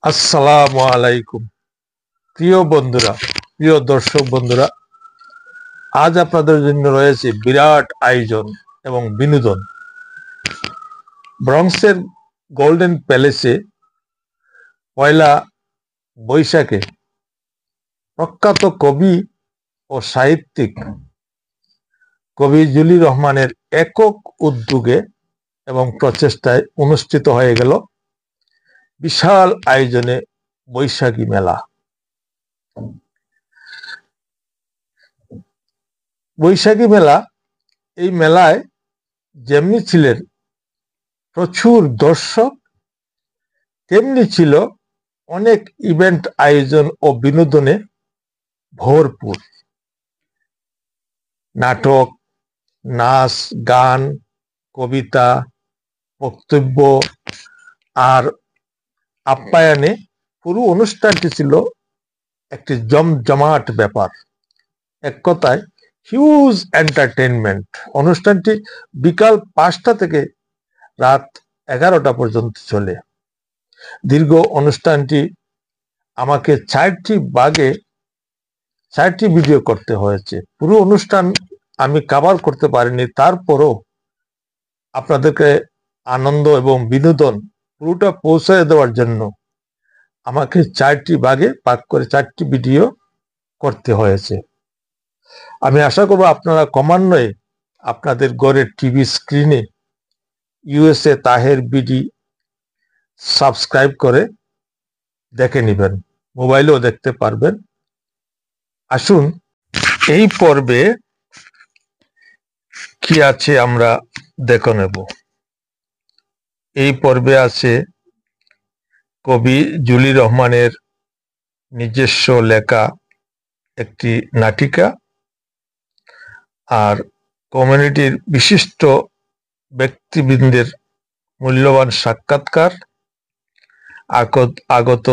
আসসালামু আলাইকুম প্রিয় বন্ধুরা, প্রিয় দর্শক বন্ধুরা, আজ আপনাদের জন্য রয়েছে বিরাট আয়োজন এবং বিনোদন। ব্রঙ্কসের গোল্ডেন প্যালেসে পয়লা বৈশাখে প্রখ্যাত কবি ও সাহিত্যিক কবি জুলি রহমানের একক উদ্যোগে এবং প্রচেষ্টায় অনুষ্ঠিত হয়ে গেল বিশাল আয়োজনে বৈশাখী মেলা। বৈশাখী মেলা, এই মেলায় যেমনি ছিলেন প্রচুর দর্শক, তেমনি ছিল অনেক ইভেন্ট আয়োজন ও বিনোদনে ভরপুর। নাটক, নাচ, গান, কবিতা, বক্তব্য আর আপ্যায়নে পুরো অনুষ্ঠানটি ছিল একটি জমজমাট ব্যাপার। এক কথায় হিউজ এন্টারটেইনমেন্ট। অনুষ্ঠানটি বিকাল 5টা থেকে রাত 11টা পর্যন্ত চলে। দীর্ঘ অনুষ্ঠানটি আমাকে 4টি ভিডিও করতে হয়েছে। পুরো অনুষ্ঠান আমি কভার করতে পারিনি, তারপরও আপনাদেরকে আনন্দ এবং বিনোদন পুরোটা পৌঁছে দেওয়ার জন্য আমাকে 4টি ভাগে ভাগ করে 4টি ভিডিও করতে হয়েছে। আমি আশা করব আপনারা ক্রমান্বয়ে আপনাদের ঘরের টিভি স্ক্রিনে ইউএসএ তাহের বিডি সাবস্ক্রাইব করে দেখে নেবেন, মোবাইলেও দেখতে পারবেন। আসুন এই পর্বে কি আছে আমরা দেখে নেব। এই পর্বে আছে কবি জুলি রহমানের নিজস্ব লেখা একটি নাটিকা, আর কমিউনিটির বিশিষ্ট ব্যক্তিবৃন্দের মূল্যবান সাক্ষাৎকার, আগত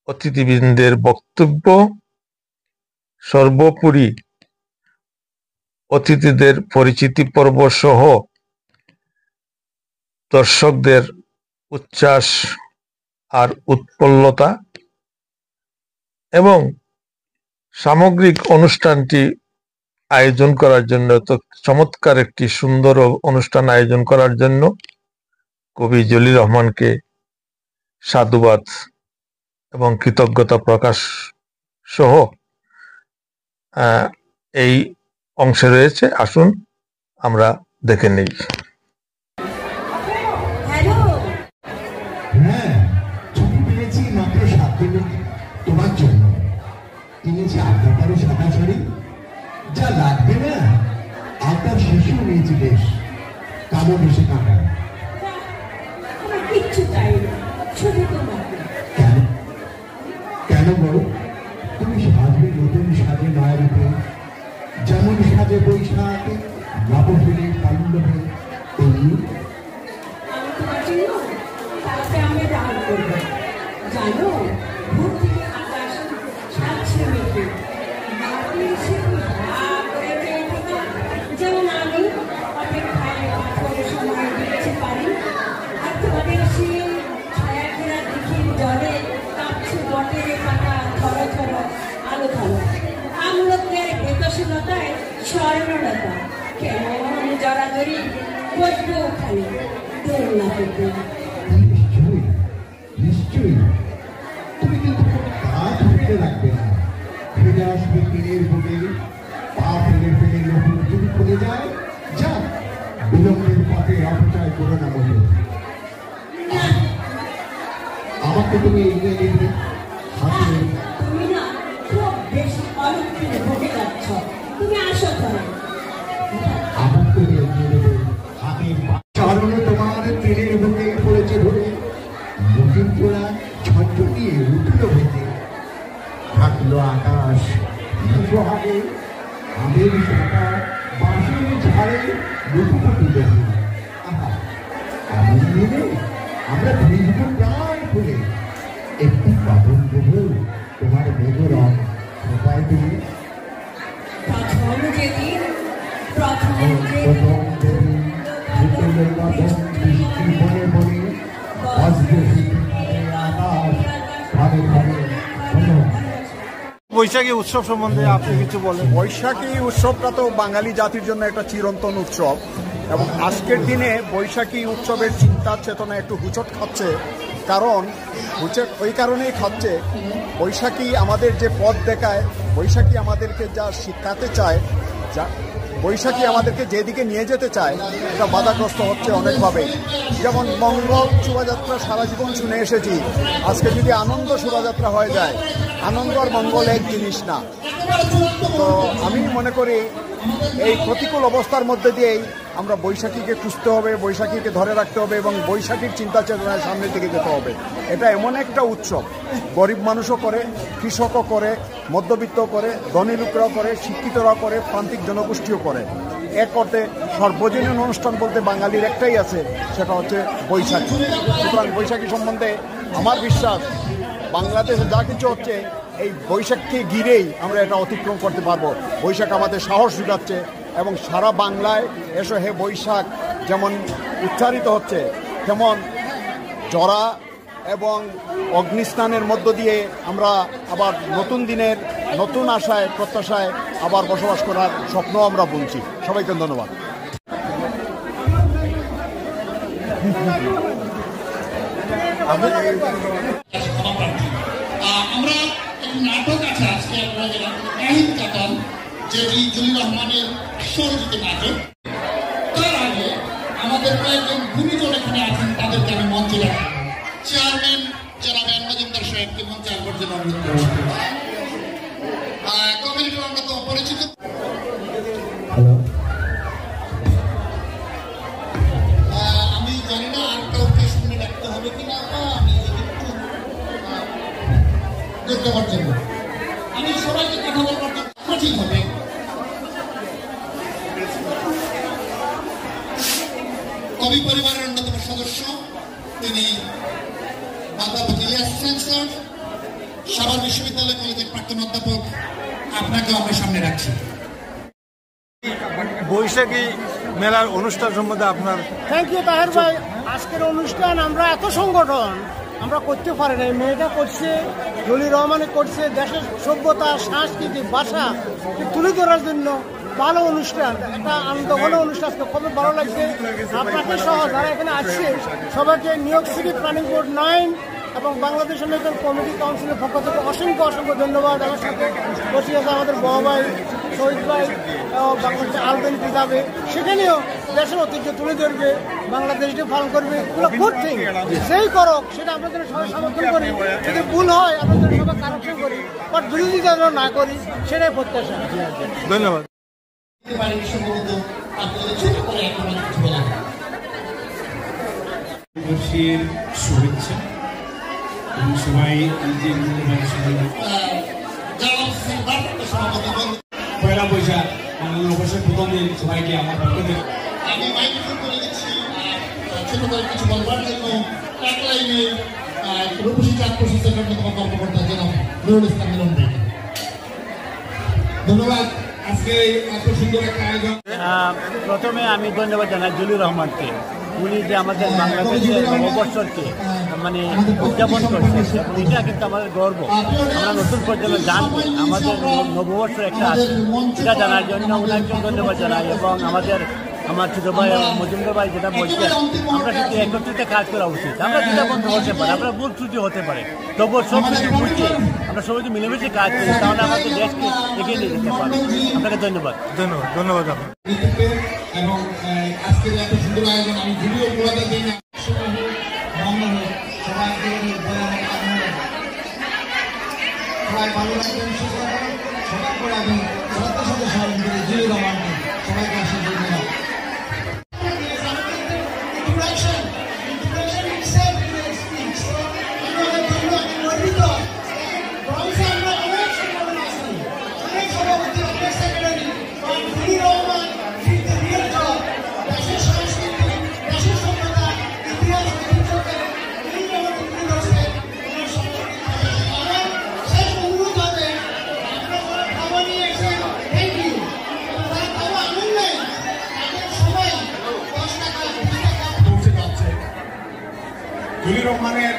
অতিথিবৃন্দের বক্তব্য, সর্বোপরি অতিথিদের পরিচিতি পর্ব সহ দর্শকদের উচ্ছ্বাস আর উৎফুল্লতা এবং সামগ্রিক অনুষ্ঠানটি আয়োজন করার জন্য, তো চমৎকার একটি সুন্দর অনুষ্ঠান আয়োজন করার জন্য কবি জলি রহমানকে সাধুবাদ এবং কৃতজ্ঞতা প্রকাশ সহ এই অংশে রয়েছে। আসুন আমরা দেখে নেই। তোমার জন্য কিনেছি আড্ডাটারও সাদা শাড়ি, যা লাগবে না একটা শিশু নিয়েছি বেশ কামড় এসে কাটা। কিচ্ছু চাই না, শুধু তোমার। কেন কেন বলো? তুমি সাজবে নতুন সাজে নয় রূপে, যেমন সাজে বৈশাখ নবফুলে পল্লবে। আমি তোমার জন্য তাতে আমি দান করবো, জানো ভোর থেকে আকাশ সাজছে মেঘে, যেমন আমি অপেক্ষায় পাথরের সময় দিতে পারি, আর তোমাদের সেই ছায়া ঘেরা দিঘির জলে কাঁপছে বটের পাতা থর থর আলো ধরো, আমলকের বিকশীলতায় স্বর্ণলতা কেমন জড়াজড়ি বসবো ওখানে দোলনা করবে। নিশ্চয়ই নিশ্চয়ই, তুমি কিন্তু কাজ ফেলে রাখবে না। ফিরে আসবে তীরের বুকে, পা ফেলে ফেলে নতুন চুরি করে যায়। যা বিলম্বের পথে অপচয় করো না মনে। আমাকে তুমি এগিয়ে নেবে হাতে। তুমি না খুব বেশি অলক্ষণে ভোগে যাচ্ছ, তুমি আসো ধরো। আমার তুমি এগিয়ে নেবে হাতের চরণে তোমার তীরের বুকে পড়েছে ধরে, মুখের তোলা ছত্র দিয়ে উঠল ভেতে। থাকলো আকাশ নিঃসহাগে, আমের শাখা বাঁশের ঝাড়ে লুকুপুটি দেখি। এমন দিনে আমরা ভিজব প্রায় ফুলে, একটি পাবন দেব তোমার মেঘরং খোপায় দিলে। প্রথম যেদিন প্রথম প্রথম দেবী ভূতলের বাদন বৃষ্টি বনে বনে বজ্র আকাশ বৈশাখী উৎসব সম্বন্ধে আপনি কিছু বলেন। বৈশাখী উৎসবটা তো বাঙালি জাতির জন্য একটা চিরন্তন উৎসব, এবং আজকের দিনে বৈশাখী উৎসবের চিন্তা চেতনা একটু হুচট খাচ্ছে। কারণ ওই কারণেই খাচ্ছে, বৈশাখী আমাদের যে পথ দেখায়, বৈশাখী আমাদেরকে যা শিখাতে চায়, যা বৈশাখী আমাদেরকে যেদিকে নিয়ে যেতে চায়, এটা বাধাগ্রস্ত হচ্ছে অনেকভাবে। যেমন মঙ্গল শোভাযাত্রা সারা জীবন শুনে এসেছি, আজকে যদি আনন্দ শোভাযাত্রা হয়ে যায়, আনন্দ আর মঙ্গল এক জিনিস না। তো আমি মনে করি এই প্রতিকূল অবস্থার মধ্যে দিয়েই আমরা বৈশাখীকে খুঁজতে হবে, বৈশাখীকে ধরে রাখতে হবে এবং বৈশাখীর চিন্তা চেতনায় সামনের দিকে যেতে হবে। এটা এমন একটা উৎসব, গরিব মানুষও করে, কৃষকও করে, মধ্যবিত্ত করে, ধনী লোকরাও করে, শিক্ষিতরাও করে, প্রান্তিক জনগোষ্ঠীও করে। এক অর্থে সর্বজনীন অনুষ্ঠান বলতে বাঙালির একটাই আছে, সেটা হচ্ছে বৈশাখী। সুতরাং বৈশাখী সম্বন্ধে আমার বিশ্বাস, বাংলাদেশে যা কিছু হচ্ছে এই বৈশাখকে ঘিরেই আমরা এটা অতিক্রম করতে পারবো। বৈশাখ আমাদের সাহস জুগাচ্ছে এবং সারা বাংলায় এসো হে বৈশাখ যেমন উচ্চারিত হচ্ছে, তেমন জরা এবং অগ্নিস্নানের মধ্য দিয়ে আমরা আবার নতুন দিনের নতুন আশায় প্রত্যাশায় আবার বসবাস করার স্বপ্ন আমরা বুনছি। সবাইকে ধন্যবাদ। আমরা নাটক আছে আজকে কাহিনী যেটি জলিল রহমানের স্বরচিত নাটক। তার আগে আমাদের কয়েকজন গুণীজন এখানে আছেন, তাদেরকে আমি মঞ্চে রাখি। চেয়ারম্যান জনাব মজুমদার সাহেবকে মঞ্চে আসবার জন্য অনুরোধ করছি। কমিটির অন্যতম পরিচিত আমি জানি না আর কাউকে শুনে রাখতে হবে কিনা, আমি একটু দেওয়ার জন্য আমি সবাইকে কথা বলবার জন্য কঠিন হবে। কবি পরিবারের অন্যতম সদস্য তিনি অধ্যাপক ইলিয়াস হোসেন স্যার, সাভার বিশ্ববিদ্যালয় কলেজের প্রাক্তন অধ্যাপক, আপনাকেও আমরা সামনে রাখছি। বৈশাখী মেলার অনুষ্ঠান সম্বন্ধে আপনার। থ্যাংক ইউ তাহের ভাই। আজকের অনুষ্ঠান আমরা এত সংগঠন আমরা করতে পারি না, মেয়েটা করছে, জলিল রহমানে করছে, দেশের সভ্যতা, সংস্কৃতি, ভাষা তুলে ধরার জন্য ভালো অনুষ্ঠান, একটা আনন্দঘন অনুষ্ঠান। আজকে খুবই ভালো লাগছে। আপনাকে সহ যারা এখানে আসছে সবাইকে new York city planning board 9 এবং বাংলাদেশ আমেরিকান কমিটি কাউন্সিলের পক্ষ থেকে অসংখ্য অসংখ্য ধন্যবাদ। আমার সাথে বসে আছে আমাদের বড় ভাই শহীদ ভাই, বাংলাদেশের আলবেন পিতাবে, সেখানেও দেশের ঐতিহ্য তুলে ধরবে, বাংলাদেশকে পালন করবে। এগুলো গুড থিং, সেই করক সেটা আমরা যেন সবাই সমর্থন করি। যদি ভুল হয় আমরা যেন সবাই কারেকশন করি, বাট বিরোধী যেন না করি, সেটাই প্রত্যাশা। ধন্যবাদ। শুভেচ্ছা এবং সবাই পয়লা বৈশাখ অবশ্যই প্রথম দিন সবাইকে আমার পক্ষ থেকে আমি মাইক্রোফোন করে দিচ্ছি ছোট করে কিছু বলবার জন্য এক লাইনে রূপসী চাঁদ প্রশাসনের অন্যতম কর্মকর্তা জনাব নুরুল ইসলাম মিলন ভাই। ধন্যবাদ। আজকে এত সুন্দর একটা আয়োজন। প্রথমে আমি ধন্যবাদ জানাই জলিল রহমানকে, উনি যে আমাদের বাংলাদেশের নববর্ষকে মানে উদযাপন করছে, এটা কিন্তু আমাদের গর্ব। আমরা নতুন প্রজন্ম জানবো আমাদের নববর্ষ একটা আছে, এটা জানার জন্য ওনাকে ধন্যবাদ জানাই। এবং আমার ছোট ভাই মজুমদার ভাই যেটা বলছেন, আমরা কিন্তু একত্রিত কাজ করা উচিত। আমরা যেটা বন্ধ হতে পারে, আমরা ভুল ত্রুটি হতে পারে, তবুও সব কিছু বুঝে আমরা সবাই মিলেমিশে কাজ করি, তাহলে আমাদের দেশকে এগিয়ে নিয়ে যেতে পারবো। আপনাকে ধন্যবাদ। ধন্যবাদ এবং আজকের এত সুন্দর আয়োজন আমি ভিডিও করাতে দিই না। সবাই ভালো লাগবেন, সবাই করে আমি সবার সাথে সবাইকে আশীর্বাদ দিলাম। জলিল রহমানের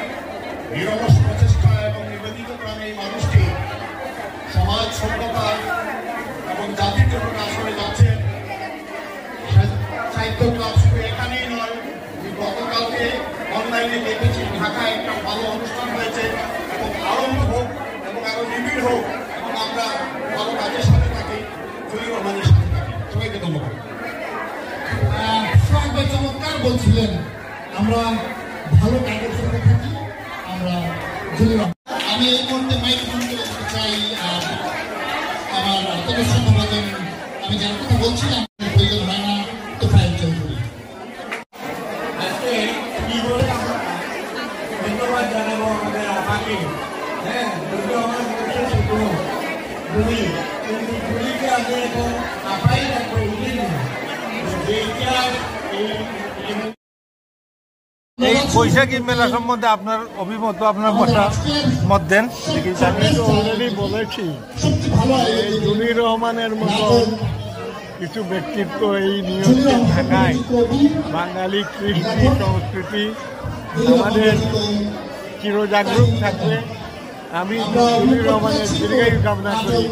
নিরলস প্রচেষ্টা এবং নিবেদিত প্রাণে এই মানুষটি সমাজ সভ্যতা এবং জাতির জন্য কাজ করে যাচ্ছেন। সাহিত্য ক্লাব শুধু এখানেই নয়, গতকালকে অনলাইনে দেখেছি ঢাকায় একটা ভালো অনুষ্ঠান হয়েছে এবং আরম্ভ হোক এবং আরো নিবিড় হোক এবং আমরা ভালো কাজের সাথে থাকি, জলিল রহমানের সাথে থাকি। সবাইকে ধন্যবাদ। সোহাগ ভাই চমৎকার বলছিলেন, আমরা ভালো কাজের সাথে থাকি, আমরা জলিল রহমান। আমি এই মুহূর্তে মাইক্রোফোন করে দিতে চাই আমার আত্মবিশ্বাস, আমি যার কথা বলছিলাম প্রয়োজন হয় না তো ফাইল চৌধুরী। ধন্যবাদ জানাবো আমাদের আপাকে। হ্যাঁ, আমার কিন্তু পুরীকে আমি এখন আপাই রাখবো, এই বৈশাখী মেলা সম্বন্ধে আপনার অভিমত, আপনার মত দেন। আমি তো অলরেডি বলেছি, এই জলিল রহমানের মতো কিছু ব্যক্তিত্ব এই নিয়ন্ত্রণ থাকায় বাঙালি কৃষ্টি সংস্কৃতি আমাদের চিরজাগরুক থাকবে। আমি জলিল রহমানের দীর্ঘায়ু কামনা করি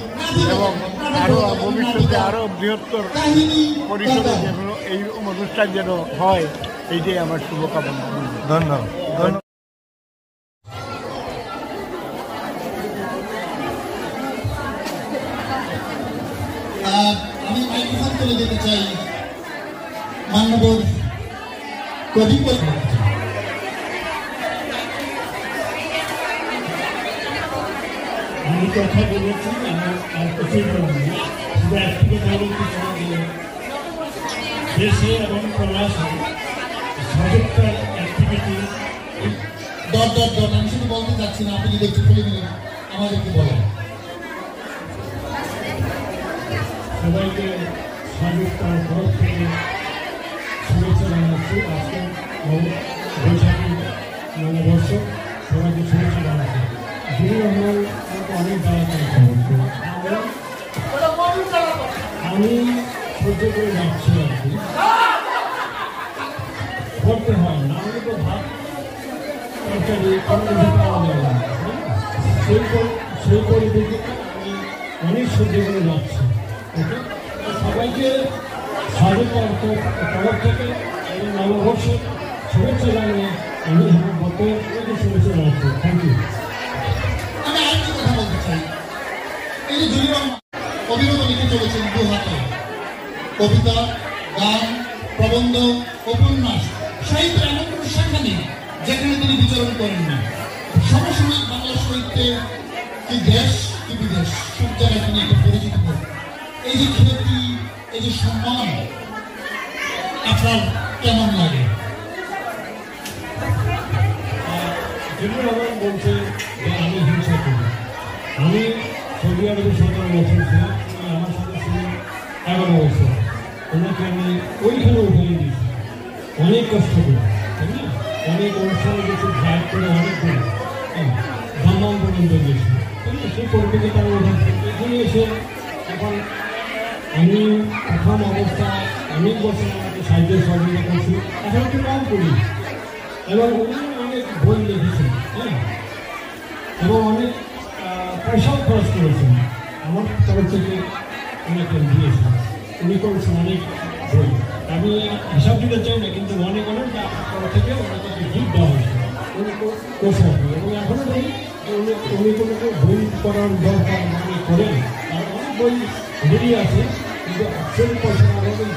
এবং আরও ভবিষ্যতে আরও বৃহত্তর পরিসরে যেন এই অনুষ্ঠান যেন হয়, এইটাই আমার শুভকামনা। ধন্যবাদ। আমি মাইক্রোফোন তুলে দিতে চাই মাননীয় কবি। আমি কথা বলেছি, আমার আর কিছুই বলবো না, শুধু একটিকে বলতে চাই যে দেশে এবং প্রবাসে সযুক্তার অ্যাক্টিভিটি আমি শুধু বলতে চাচ্ছি না, আপনি যদি একটু খুলে দিলেন আমাদেরকে বলেন। সবাইকে সযুক্তার তরফ থেকে শুভেচ্ছা জানাচ্ছি। আজকে বৈশাখী নববর্ষ, সবাইকে শুভেচ্ছা জানাচ্ছি। জলিল রহমান অনেক আমি সহ্য করে যাচ্ছি আর কি, করতে হয় না, আমি তো ভাত তরকারি পাওয়া যায় না, সেই পরিপ্রেক্ষিতে আমি অনেক সহ্য করে যাচ্ছি। ওকে, সবাইকে স্বাগত তরফ থেকে এবং নববর্ষের শুভেচ্ছা জানিয়ে আমি আমার বক্তব্য শুভেচ্ছা জানাচ্ছি। Thank you. আমি আরেকটি কথা বলতে চাই, এই যে জলিল রহমান অবিরত লিখে চলেছেন দু হাতে, কবিতা, গান, প্রবন্ধ, উপন্যাস, সাহিত্যের এমন কোনো শাখা নেই যেখানে তিনি বিচরণ করেন না। সমসাময়িক বাংলা সাহিত্যে কি দেশ কি বিদেশ, সব জায়গায় তিনি একটা পরিচিত। এই যে খ্যাতি, এই যে সম্মান আপনার কেমন লাগে? জলিল রহমান বলছে যে আমি হিংসা করি। আমি সৌদি আরবে 17 বছর ছিলাম, আমার সাথে ছিলেন 11 বছর। ওনাকে আমি ওইখানে উঠে দিয়েছি, অনেক কষ্ট করে, তাই না? অনেক অনুষ্ঠানে গেছি, ড্রাইভ করে অনেক করে দাম্মাম পর্যন্ত গেছি, তাই না? সেই পরিপ্রেক্ষিতে আমি এখানে এসে এখন আমি প্রথম অবস্থায় অনেক বছর আমাকে সাহিত্যের সহযোগিতা করছি, এখন একটু কম করি এবং উনি অনেক বই লিখেছেন, হ্যাঁ, এবং অনেক পয়সাও খরচ করেছেন আমার তরফ থেকে, ওনাকে দিয়েছেন। উনি করেছেন অনেক বই, আমি হিসাব দিতে চাই না, কিন্তু অনেক যে আপনার তরফ থেকে ওনাকে গিফট দেওয়া হয়েছে, উনি করছেন। এবং এখনও বলি যে উনি কোনো বই করার দরকার মনে করেন, আর অনেক বই বেরিয়ে আছে, কিন্তু অ্যাকচুয়ালি পয়সা আমাদের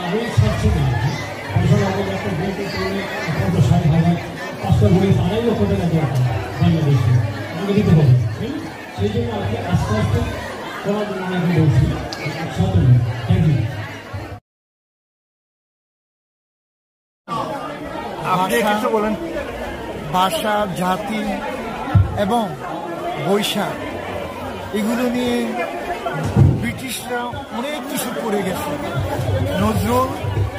আমি ছাড়ছি না, পয়সা আমাদের একটা বই করলে 50,000 5টা বই 2.5 লক্ষ টাকা দরকার বাংলাদেশে, আমাকে দিতে হবে। সেই জন্য আজকে আস্তে আস্তে করার জন্য আমি বলছি, একসাথে। Thank you. আপনি কিছু বলেন। ভাষা, জাতি এবং বৈশাখ এগুলো নিয়ে ব্রিটিশরা অনেক কিছু করে গেছে নজরুল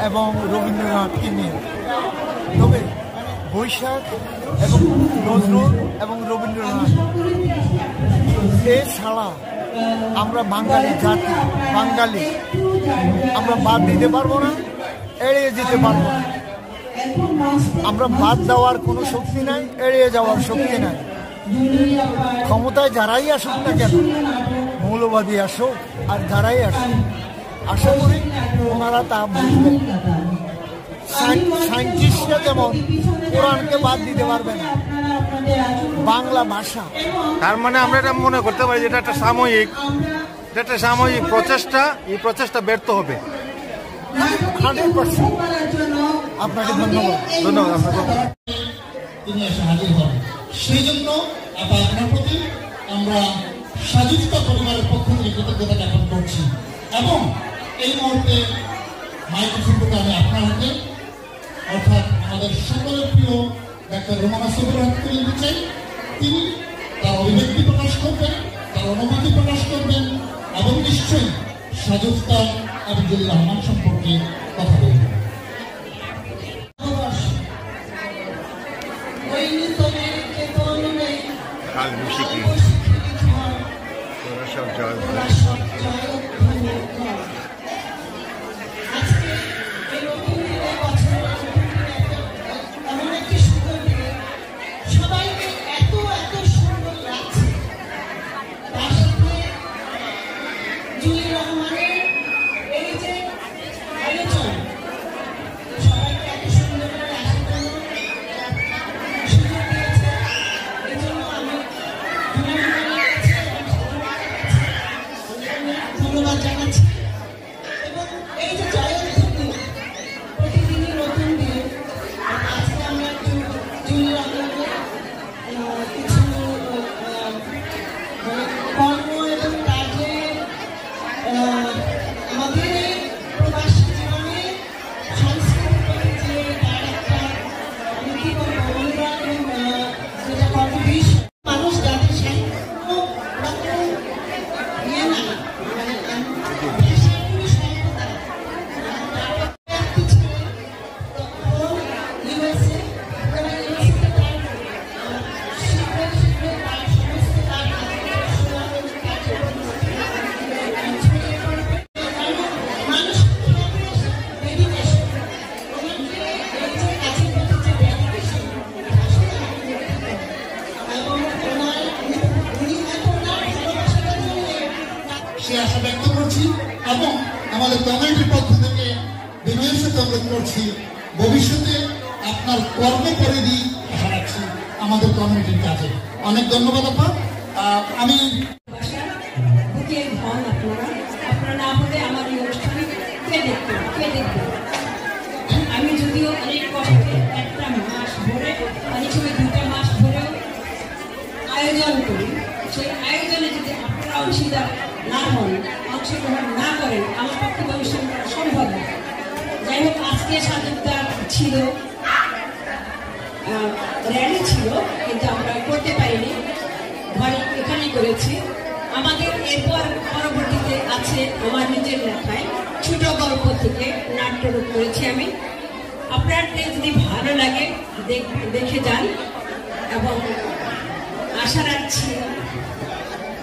এবং রবীন্দ্রনাথকে নিয়ে। তবে বৈশাখ এবং নজরুল এবং রবীন্দ্রনাথ এছাড়া আমরা বাঙালি জাতি, বাঙালি আমরা বাদ দিতে পারবো না, এড়িয়ে যেতে পারবো না। আমরা বাদ দেওয়ার কোনো শক্তি নাই, এড়িয়ে যাওয়ার শক্তি নাই। ক্ষমতায় যারাই আসুক না কেন, মৌলবাদী আসুক আর যারাই আসুক, আশা করি ওনারা তা বুঝবেন। সায়েন্টিস্টরা যেমন কোরআনকে বাদ দিতে পারবে না, বাংলা ভাষা। তার মানে আমরা এটা মনে করতে পারি যেটা একটা সাময়িক প্রচেষ্টা, এই প্রচেষ্টা ব্যর্থ হবে। 100%। আপনাকে ধন্যবাদ। তিনি এসে হাজির হন। সেই জন্য আপনার প্রতি আমরা সাজুক্তা পরিবারের পক্ষ থেকে কৃতজ্ঞতা জ্ঞাপন করছি। এবং এই মুহূর্তে মাইক্রোফোনটা আমি আপনার হাতে, অর্থাৎ আমাদের সকলের প্রিয় ডাক্তার রোমানা সবুরের হাতে তুলে দিতে চাই। তিনি তার অভিব্যক্তি প্রকাশ করবেন, তার অনুমতি প্রকাশ করবেন এবং নিশ্চয়ই সাজুক্তা আবিদুল রহমান সম্পর্কে কথা বলবেন। সে আশা ব্যক্ত করছি এবং আমাদের কমিটির পক্ষ থেকে বিনয়ের সাথে অনুরোধ করছি, ভবিষ্যতে আপনার কর্মপরিধি আশা রাখছি আমাদের কমিটির কাছে। অনেক ধন্যবাদ আপা। আমি আপনারা না হলে আমার এই অনুষ্ঠানে কে দেখবেন? আমি যদিও অনেক কষ্টে একটা মাস ধরে, অনেক সময় 2টা মাস ধরেও আয়োজন করি, সেই আয়োজনে যদি আপনারা অংশীদার না হন, অংশগ্রহণ না করেন, আমার পক্ষে ভবিষ্যৎ করা সম্ভব না। যাই হোক, আজকে স্বাধীনতা ছিল, র্যালি ছিল, কিন্তু আমরা করতে পারিনি, ঘরে এখানেই করেছি। আমাদের এরপর পরবর্তীতে আছে আমার নিজের লেখায় ছোট গল্প থেকে নাট্যরূপ করেছি আমি। আপনাদের যদি ভালো লাগে দেখে যান এবং আশা রাখছি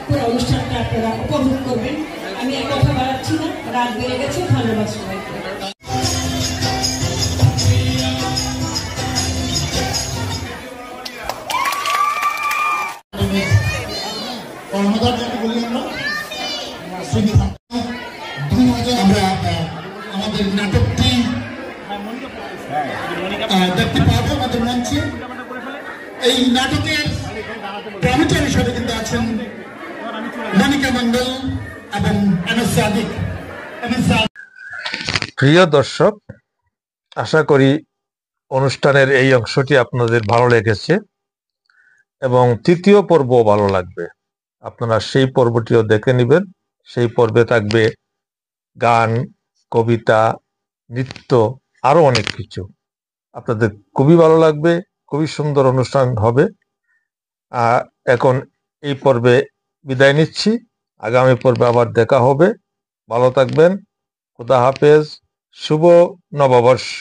পুরো অনুষ্ঠানটা আপনারা উপভোগ করবেন। আমি আর কথা বাড়াচ্ছি না, রাত বেড়ে গেছে। ধন্যবাদ সবাইকে। কর্মধার যাকে বলি আমরা আমরা আমাদের নাটকটি দেখতে পাবো আমাদের মঞ্চে। এই নাটকের প্রমোটার হিসাবে কিন্তু আছেন মনিকা মন্ডল এবং এমএস সাদিক। প্রিয় দর্শক, আশা করি অনুষ্ঠানের এই অংশটি আপনাদের ভালো লেগেছে এবং তৃতীয় পর্ব ভালো লাগবে। আপনারা সেই পর্বটিও দেখে নেবেন। সেই পর্বে থাকবে গান, কবিতা, নৃত্য, আরো অনেক কিছু। আপনাদের খুবই ভালো লাগবে, খুবই সুন্দর অনুষ্ঠান হবে। এখন এই পর্বে বিদায় নিচ্ছি, আগামী পর্বে আবার দেখা হবে। ভালো থাকবেন, খুদা হাফেজ, শুভ নববর্ষ।